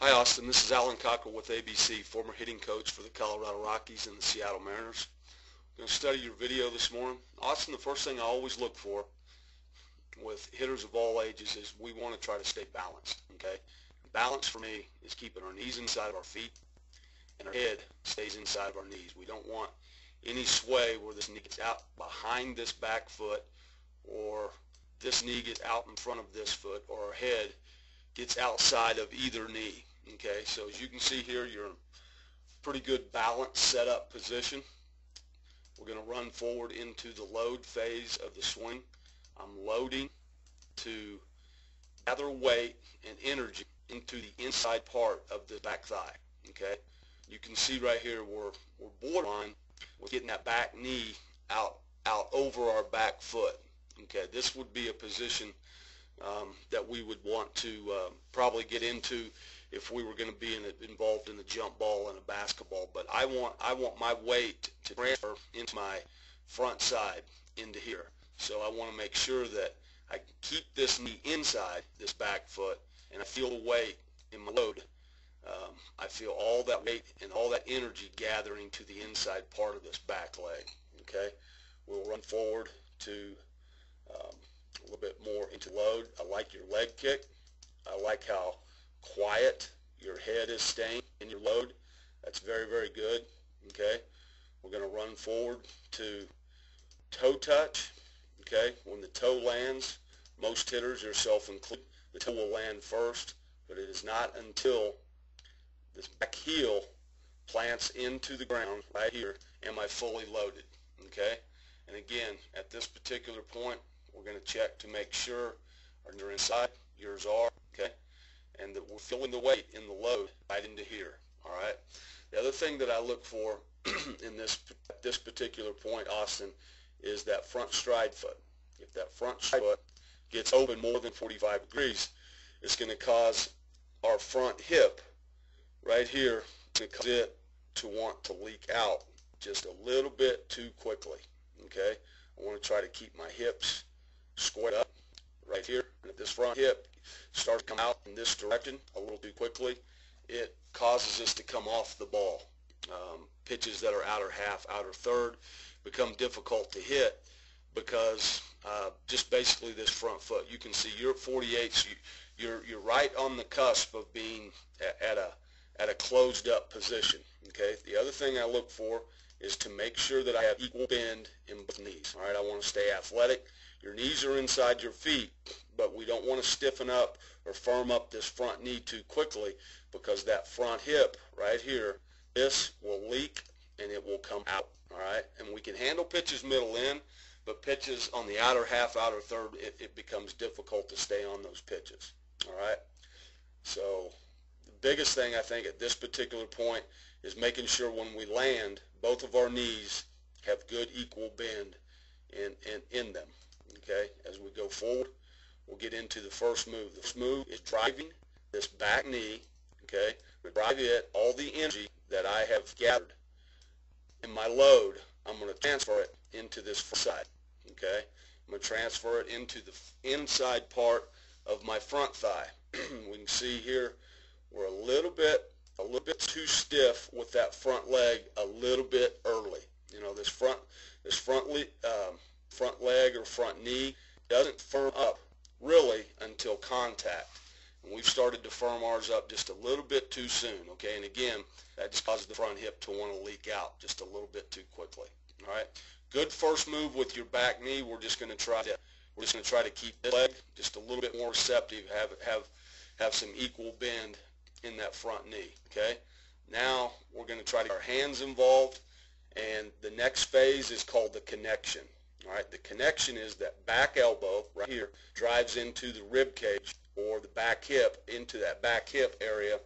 Hi Austin, this is Alan Cockrell with ABC, former hitting coach for the Colorado Rockies and the Seattle Mariners. I'm going to study your video this morning. Austin, the first thing I always look for with hitters of all ages is we want to try to stay balanced, okay? Balance for me is keeping our knees inside of our feet and our head stays inside of our knees. We don't want any sway where this knee gets out behind this back foot or this knee gets out in front of this foot or our head gets outside of either knee. Okay, so as you can see here, you're in a pretty good balance set up position. We're going to run forward into the load phase of the swing. I'm loading to gather weight and energy into the inside part of the back thigh. Okay, you can see right here we're borderline with getting that back knee out over our back foot. Okay, this would be a position that we would want to probably get into if we were going to be involved in the jump ball and a basketball. But I want my weight to transfer into my front side into here. So I want to make sure that I keep this knee inside this back foot and I feel the weight in my load. I feel all that weight and all that energy gathering to the inside part of this back leg. Okay, we'll run forward to a little bit more into load. I like your leg kick. I like how quiet your head is staying in your load. That's very, very good. Okay, we're going to run forward to toe touch. Okay, when the toe lands, most hitters, yourself included, the toe will land first, but it is not until this back heel plants into the ground right here am I fully loaded. Okay, and again, at this particular point, we're going to check to make sure they're inside, yours are, okay, and that we're feeling the weight in the load right into here, all right? The other thing that I look for in this particular point, Austin, is that front stride foot. If that front stride foot gets open more than 45 degrees, it's going to cause our front hip right here to cause it to want to leak out just a little bit too quickly, okay? I want to try to keep my hips squared up right here, and if this front hip starts to come out in this direction a little too quickly, it causes us to come off the ball. Pitches that are outer half, outer third become difficult to hit because just basically this front foot. You can see you're at 48, so you're right on the cusp of being at a closed up position. Okay. The other thing I look for is to make sure that I have equal bend in both knees. All right, I want to stay athletic. Your knees are inside your feet, but we don't want to stiffen up or firm up this front knee too quickly because that front hip right here, this will leak and it will come out. All right, and we can handle pitches middle in, but pitches on the outer half, outer third, it becomes difficult to stay on those pitches. All right, so the biggest thing I think at this particular point is making sure when we land, both of our knees have good equal bend in them. Okay, as we go forward, we'll get into the first move. The first move is driving this back knee. Okay, we drive it, all the energy that I have gathered in my load, I'm going to transfer it into this front side. Okay, I'm going to transfer it into the inside part of my front thigh. We can see here we're a little bit too stiff with that front leg a little bit early. You know, this front leg or front knee doesn't firm up really until contact. And we've started to firm ours up just a little bit too soon, okay? And again, that just causes the front hip to want to leak out just a little bit too quickly. All right? Good first move with your back knee. We're just going to try to keep this leg just a little bit more receptive, have some equal bend in that front knee, okay? Now we're going to try to get our hands involved, and the next phase is called the connection. All right, the connection is that back elbow right here drives into the rib cage or the back hip, into that back hip area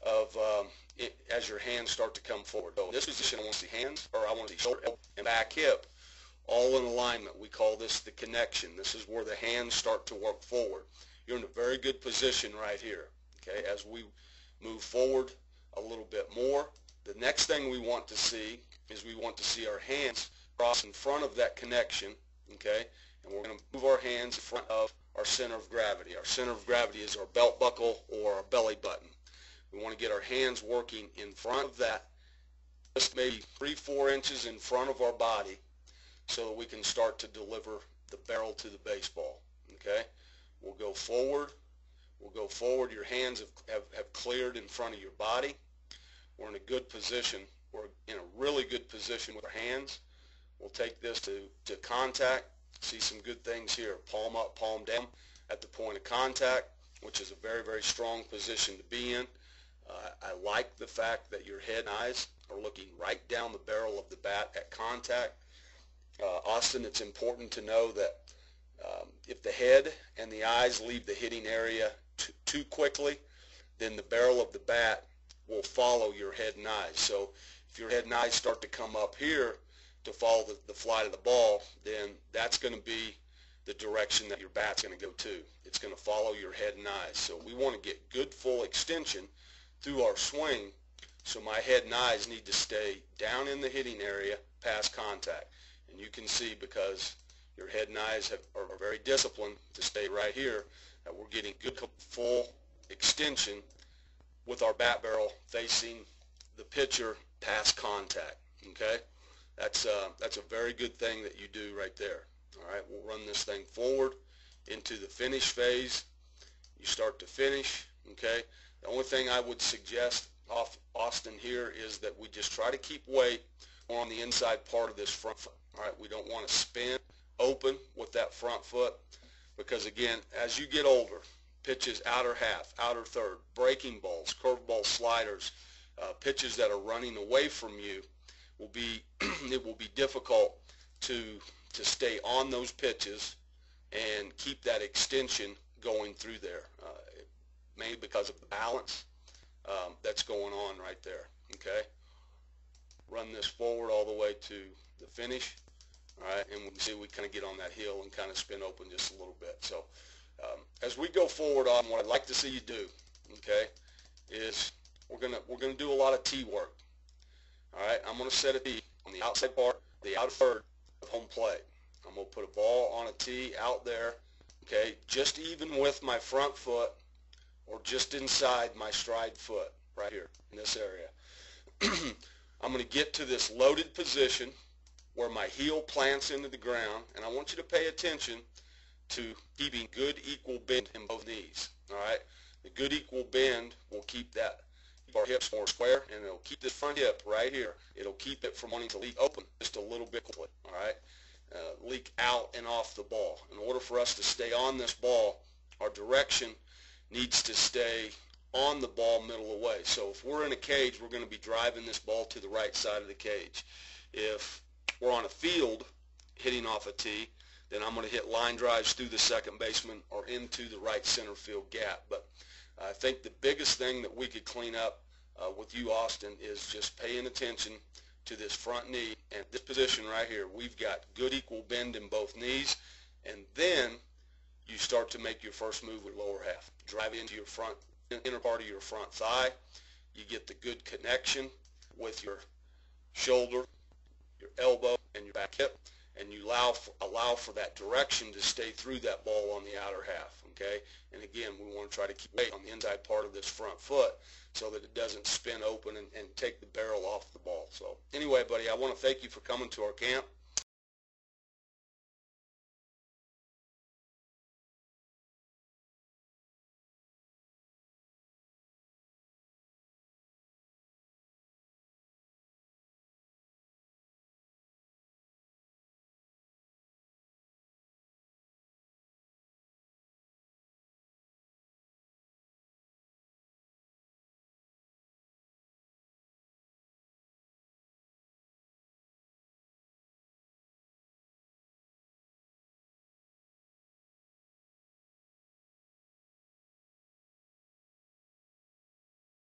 of as your hands start to come forward. So in this position, I want to see hands, or I want to see shoulder, elbow, and back hip all in alignment. We call this the connection. This is where the hands start to work forward. You're in a very good position right here. Okay, as we move forward a little bit more, the next thing we want to see is we want to see our hands cross in front of that connection, okay, and we're going to move our hands in front of our center of gravity. Our center of gravity is our belt buckle or our belly button. hands working in front of that, just maybe 3-4 inches in front of our body, so that we can start to deliver the barrel to the baseball. Okay? We'll go forward. We'll go forward. Your hands have cleared in front of your body. We're in a good position. We're in a really good position with our hands. We'll take this to contact. See some good things here. Palm up, palm down at the point of contact, which is a very, very strong position to be in. I like the fact that your head and eyes are looking right down the barrel of the bat at contact. Austin, it's important to know that if the head and the eyes leave the hitting area too quickly, then the barrel of the bat will follow your head and eyes. So if your head and eyes start to come up here to follow the flight of the ball, then that's going to be the direction that your bat's going to go to. It's going to follow your head and eyes. So we want to get good full extension through our swing, so my head and eyes need to stay down in the hitting area past contact. And you can see, because your head and eyes are very disciplined to stay right here, that we're getting good full extension with our bat barrel facing the pitcher past contact. Okay? That's a very good thing that you do right there. All right, we'll run this thing forward into the finish phase. You start to finish. Okay? The only thing I would suggest off Austin here is that we just try to keep weight on the inside part of this front foot. All right, we don't want to spin open with that front foot, because again, as you get older, pitches outer half, outer third, breaking balls, curveballs, sliders, pitches that are running away from you, it will be difficult to stay on those pitches and keep that extension going through there, mainly because of the balance that's going on right there. Okay, run this forward all the way to the finish. All right, and we can see we kind of get on that heel and kind of spin open just a little bit. So as we go forward on, what I'd like to see you do, okay, is we're gonna do a lot of tee work. All right, I'm gonna set a tee on the outside part, the outer third of home plate. I'm gonna put a ball on a tee out there, okay, just even with my front foot or just inside my stride foot right here in this area. I'm gonna get to this loaded position where my heel plants into the ground, and I want you to pay attention to keeping good equal bend in both knees. All right, the good equal bend will keep our hips more square, and it'll keep this front hip right here. It'll keep it from wanting to leak open just a little bit quickly. All right, leak out and off the ball. In order for us to stay on this ball, our direction needs to stay on the ball middle away. So if we're in a cage, we're going to be driving this ball to the right side of the cage. If we're on a field hitting off a tee, then I'm going to hit line drives through the second baseman or into the right center field gap. But I think the biggest thing that we could clean up with you, Austin, is just paying attention to this front knee and this position right here. We've got good equal bend in both knees, and then you start to make your first move with lower half. Drive into your inner part of your front thigh. You get the good connection with your shoulder, your elbow, and your back hip, and you allow for that direction to stay through that ball on the outer half. Okay, and again, we want to try to keep weight on the inside part of this front foot so that it doesn't spin open and take the barrel off the ball. So anyway, buddy, I want to thank you for coming to our camp.